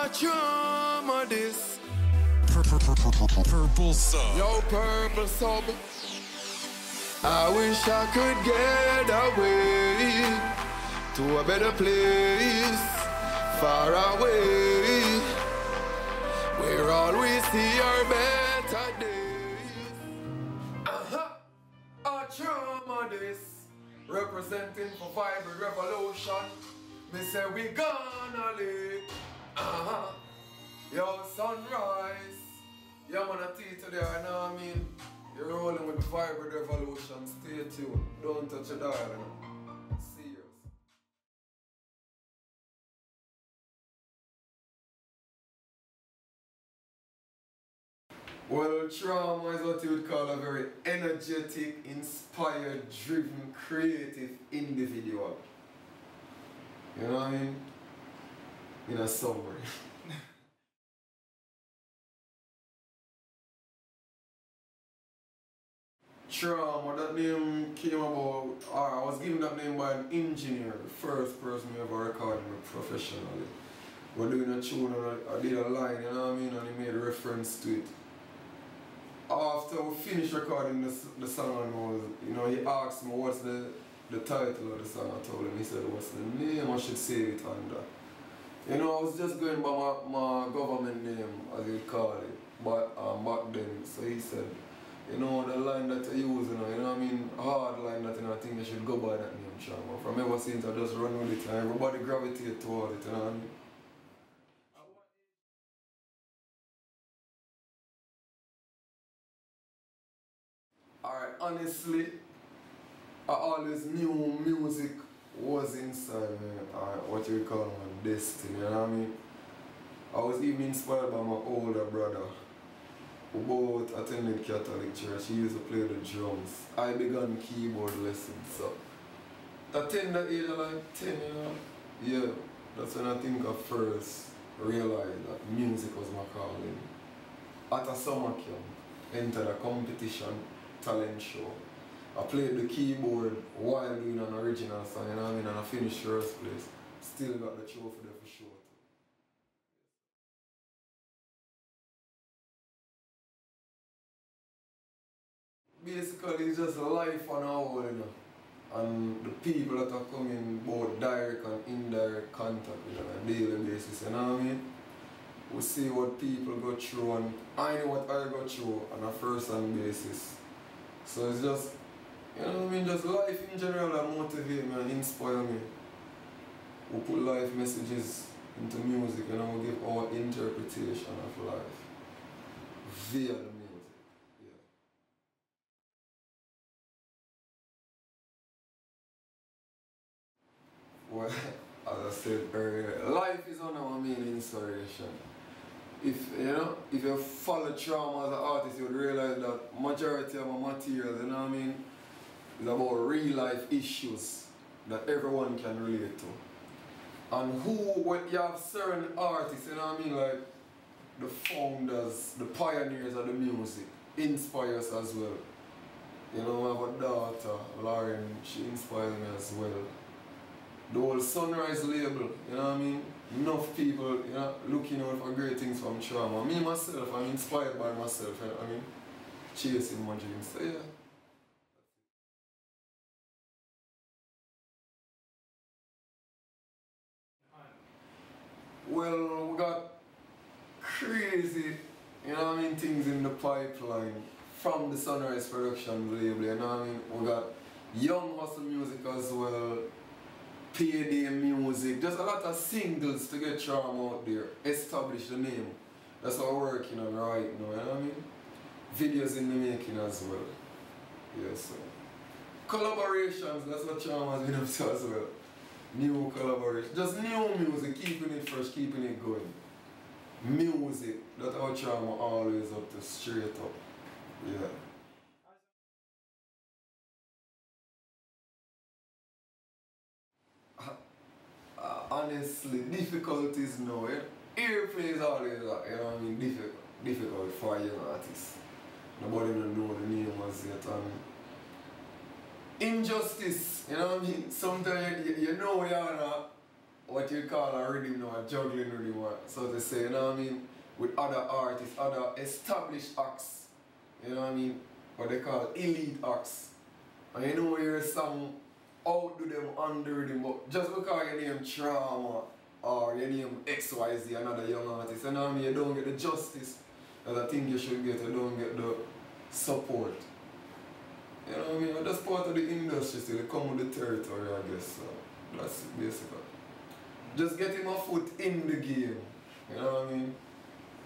Trawma this. Purple sub. Yo, purple sub. I wish I could get away to a better place, far away, where all we see are better days. Trawma this. Representing for Vybin Revolution. Me say we gonna live. Yo, sunrise. Yeah, man, I tea today, you know what I mean? You're rolling with Vybin Revolution. Stay tuned. Don't touch a dial, you know. Serious. Well, Trawma is what you would call a very energetic, inspired, driven, creative individual. You know what I mean? In a summary. Trawma, that name came about, or I was given that name by an engineer, the first person who ever recorded me professionally. We're doing a tune and I did a line, you know what I mean, and he made a reference to it. After we finished recording the song, and you know, he asked me what's the title of the song. I told him, he said, what's the name I should say it under. You know, I was just going by my government name, as you call it, but back then. So he said, you know, the line that you use, you know what I mean, a hard line that, you know, I think you should go by that name, Trawma. From ever since I just run with it and everybody gravitate toward it, you know what I mean? Alright, honestly, I always knew music was inside me, what you call my destiny, you know what I mean? I was even inspired by my older brother, who both attended Catholic church. He used to play the drums. I began keyboard lessons, so at the tender age of like 10, you know, yeah, that's when I think I first realized that music was my calling. At a summer camp, entered a competition, talent show. I played the keyboard while doing an original song, you know what I mean, and I finished first place. Still got the trophy there for sure. Basically, it's just life on our own, you know. And the people that are coming both direct and indirect contact with on a daily basis, you know what I mean? We see what people go through, and I know what I go through on a first-hand basis. So it's just, you know what I mean, just life in general that motivate me and inspire me. We put life messages into music, and we give our interpretation of life via the music. Yeah. Well, as I said earlier, life is on our main inspiration. If you follow Trawma as an artist, you would realize that majority of my material, you know what I mean, is about real life issues that everyone can relate to. And when you have certain artists, you know what I mean, like the founders, the pioneers of the music, inspire us as well. You know, I have a daughter, Lauren, she inspires me as well. The whole Sunrise label, you know what I mean? Enough people, you know, looking out for great things from Trawma. Me myself, I'm inspired by myself, you know what I mean? Chasing my dreams. So yeah. Well, we got crazy, you know what I mean, things in the pipeline from the Sunrise Production label, you know what I mean? We got Young Hustle Music as well, Payday Music, just a lot of singles to get Trawma out there, establish the name. That's what we're working on right now, you know what I mean? Videos in the making as well. Yes, sir. Collaborations, that's what Trawma has been up to as well. New collaboration, just new music, keeping it fresh, keeping it going. Music, that's how Trawma always up to, straight up. Yeah. Honestly, difficulties now, airplay is always, you know what I mean, difficult for a young artist. Nobody don't know the name as yet. Injustice, you know what I mean? Sometimes you know you're what you call a rhythm now, a juggling rhythm, so to say, you know what I mean? With other artists, other established acts, you know what I mean? What they call elite acts. And you know your song outdo them under them, but just because you name Trawma or you name XYZ, another young artist, you know what I mean? You don't get the justice that I think you should get, you don't get the support. You know what I mean? That's part of the industry, so they come with the territory, I guess. So that's it basically. Just getting my foot in the game, you know what I mean?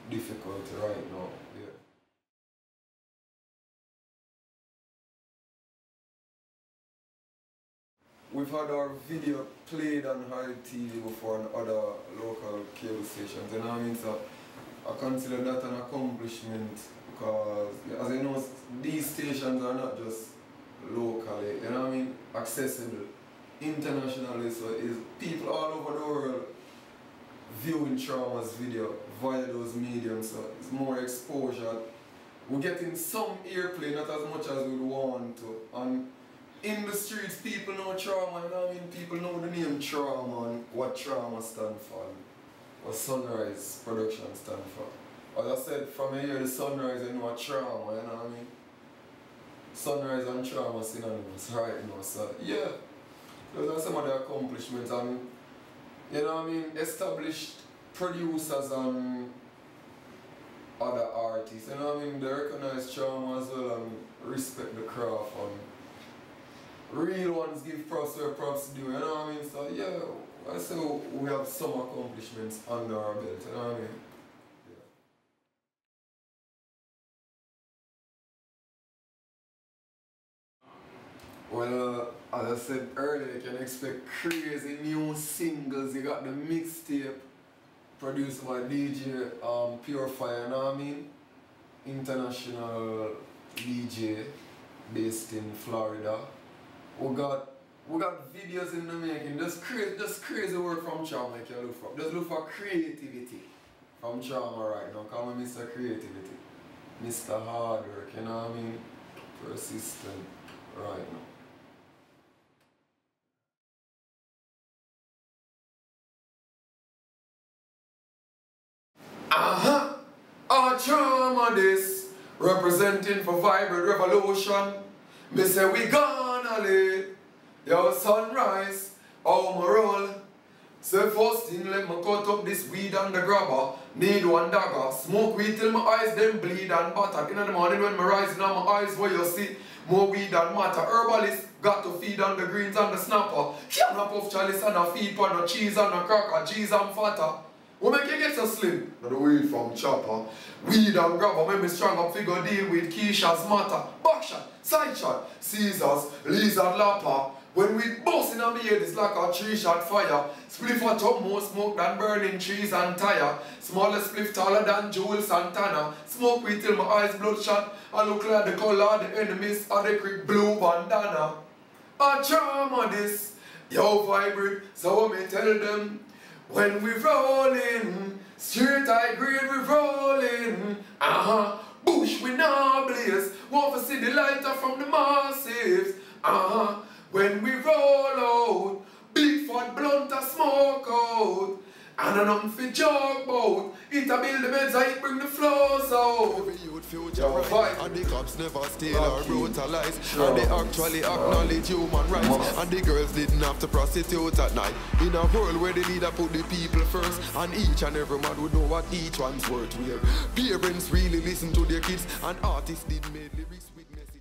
Difficult right now, yeah. We've had our video played on High TV before on other local cable stations, you know what I mean? So I consider that an accomplishment because, as you know, these stations are not just locally, you know what I mean, accessible internationally, so it's people all over the world viewing Trawma's video via those mediums, so it's more exposure. We're getting some airplay, not as much as we want to. And in the streets, people know Trawma, you know what I mean? People know the name Trawma and what Trawma stands for, and what Sunrise Production stands for. As I said, from here, the Sunrise, you know what Trawma, you know what I mean? Sunrise and Trawma synonymous right now, so yeah. Those are some of the accomplishments, and you know what I mean, established producers and other artists, you know what I mean, they recognize Trawma as well and respect the craft, and real ones give props where props due, you know what I mean, so yeah, I say we have some accomplishments under our belt, you know what I mean. Well, as I said earlier, you can expect crazy new singles. You got the mixtape produced by DJ Pure, you know what I mean? International DJ based in Florida. We got videos in the making. Just crazy work from Trawma you can look for. Just look for creativity from Trawma right now. Call me Mr. Creativity. Mr. Hard Work, you know what I mean? Persistent right now. Trawma this, representing for vibrant revolution. Me say we gonna live, yo sunrise, how my roll. Say first thing let me cut up this weed and the grabber. Need one dagger, smoke weed till my eyes them bleed and butter. In the morning when me rising on my eyes where you see more weed than matter. Herbalist got to feed on the greens and the snapper. Can't puff chalice and a feed on the cheese and the cracker, cheese and fatter. What make you get so slim? Now the weed from chopper. Weed and grabber make me strong up figure deal with Keisha's matter. Backshot, side shot, Caesars, lizard lapper. When we bust in our head it's like a 3-shot fire. Spliff a top more smoke than burning trees and tire. Smaller spliff taller than Jules Santana. Smoke weed till my eyes bloodshot. I look like the color of the enemies of the quick blue bandana. A Trawma this, yo vibrate, so me tell them. When we rollin', straight high grade we rollin', bush we now blaze, want to see the lighter from the massives, when we roll out, big fat blunt a smoke out, and a nothing fi joke bout, it a build the beds, it bring the flows out. Every youth future right, and the cops never steal or brutalize, and they actually acknowledge human rights, and the girls didn't have to prostitute at night. In a world where the leader put the people first, and each and every man would know what each one's worth. Where parents really listen to their kids, and artists did make lyrics with messages.